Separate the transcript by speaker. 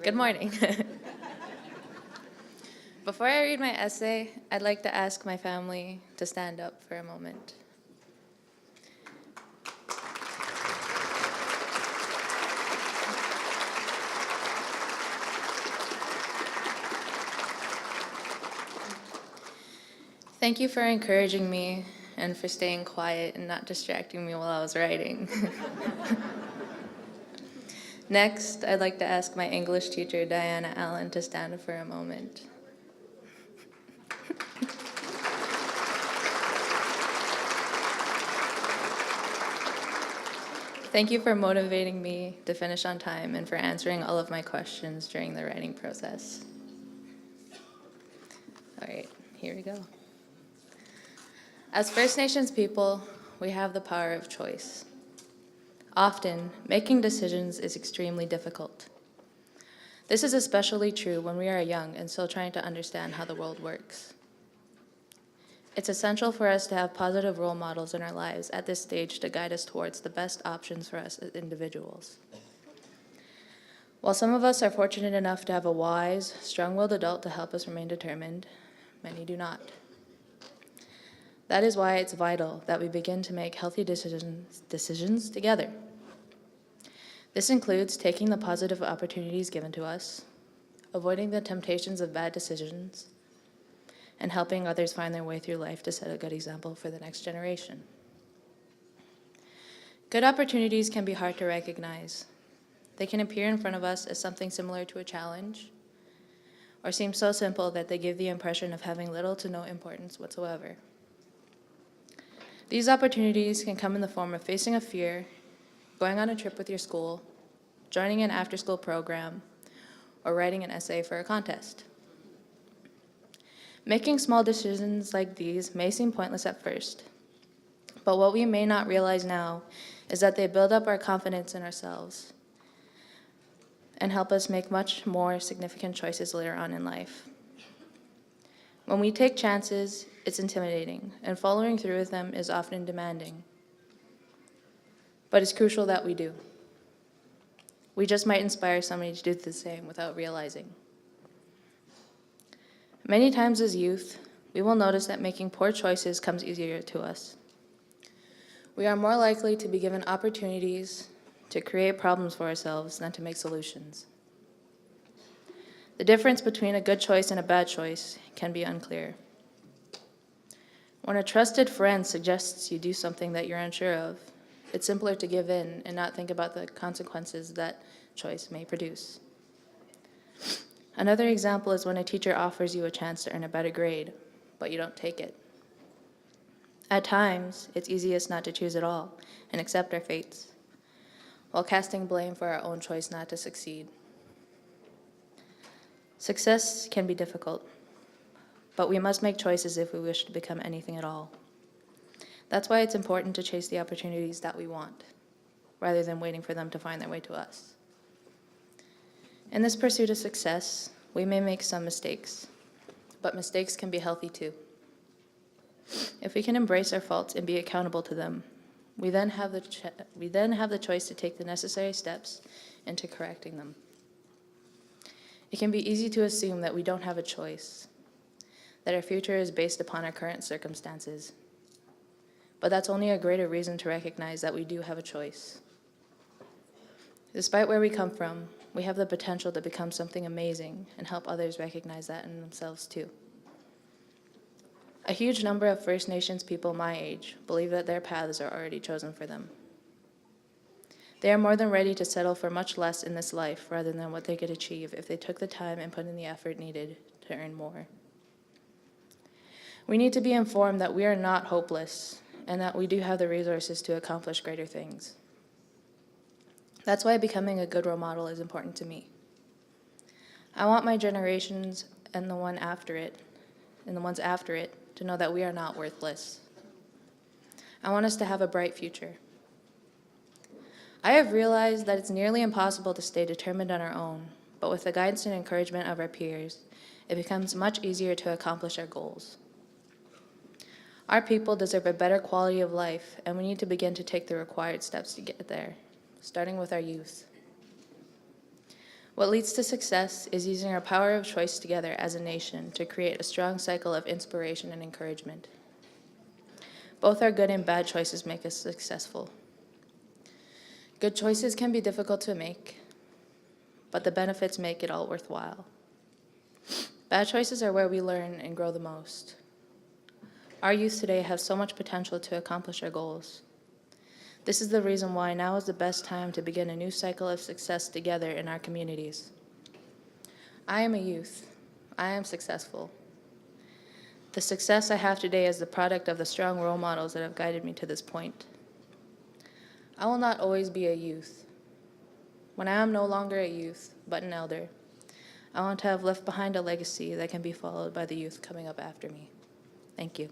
Speaker 1: Good morning. Before I read my essay, I'd like to ask my family to stand up for a moment. Thank you for encouraging me and for staying quiet and not distracting me while I was writing. Next, I'd like to ask my English teacher, Diana Allen, to stand for a moment. Thank you for motivating me to finish on time and for answering all of my questions during the writing process. All right, here we go. As First Nations people, we have the power of choice. Often, making decisions is extremely difficult. This is especially true when we are young and still trying to understand how the world works. It's essential for us to have positive role models in our lives at this stage to guide us towards the best options for us as individuals. While some of us are fortunate enough to have a wise, strong-willed adult to help us remain determined, many do not. That is why it's vital that we begin to make healthy decisions together. This includes taking the positive opportunities given to us, avoiding the temptations of bad decisions, and helping others find their way through life to set a good example for the next generation. Good opportunities can be hard to recognize. They can appear in front of us as something similar to a challenge, or seem so simple that they give the impression of having little to no importance whatsoever. These opportunities can come in the form of facing a fear, going on a trip with your school, joining an after-school program, or writing an essay for a contest. Making small decisions like these may seem pointless at first, but what we may not realize now is that they build up our confidence in ourselves and help us make much more significant choices later on in life. When we take chances, it's intimidating, and following through with them is often demanding. But it's crucial that we do. We just might inspire somebody to do the same without realizing. Many times as youth, we will notice that making poor choices comes easier to us. We are more likely to be given opportunities to create problems for ourselves than to make solutions. The difference between a good choice and a bad choice can be unclear. When a trusted friend suggests you do something that you're unsure of, it's simpler to give in and not think about the consequences that choice may produce. Another example is when a teacher offers you a chance to earn a better grade, but you don't take it. At times, it's easiest not to choose at all and accept our fates, while casting blame for our own choice not to succeed. Success can be difficult, but we must make choices if we wish to become anything at all. That's why it's important to chase the opportunities that we want, rather than waiting for them to find their way to us. In this pursuit of success, we may make some mistakes, but mistakes can be healthy too. If we can embrace our faults and be accountable to them, we then have the choice to take the necessary steps into correcting them. It can be easy to assume that we don't have a choice, that our future is based upon our current circumstances. But that's only a greater reason to recognize that we do have a choice. Despite where we come from, we have the potential to become something amazing and help others recognize that in themselves too. A huge number of First Nations people my age believe that their paths are already chosen for them. They are more than ready to settle for much less in this life rather than what they could achieve if they took the time and put in the effort needed to earn more. We need to be informed that we are not hopeless and that we do have the resources to accomplish greater things. That's why becoming a good role model is important to me. I want my generations and the ones after it to know that we are not worthless. I want us to have a bright future. I have realized that it's nearly impossible to stay determined on our own, but with the guidance and encouragement of our peers, it becomes much easier to accomplish our goals. Our people deserve a better quality of life, and we need to begin to take the required steps to get there, starting with our youth. What leads to success is using our power of choice together as a nation to create a strong cycle of inspiration and encouragement. Both our good and bad choices make us successful. Good choices can be difficult to make, but the benefits make it all worthwhile. Bad choices are where we learn and grow the most. Our youth today have so much potential to accomplish our goals. This is the reason why now is the best time to begin a new cycle of success together in our communities. I am a youth. I am successful. The success I have today is the product of the strong role models that have guided me to this point. I will not always be a youth. When I am no longer a youth, but an elder, I want to have left behind a legacy that can be followed by the youth coming up after me. Thank you.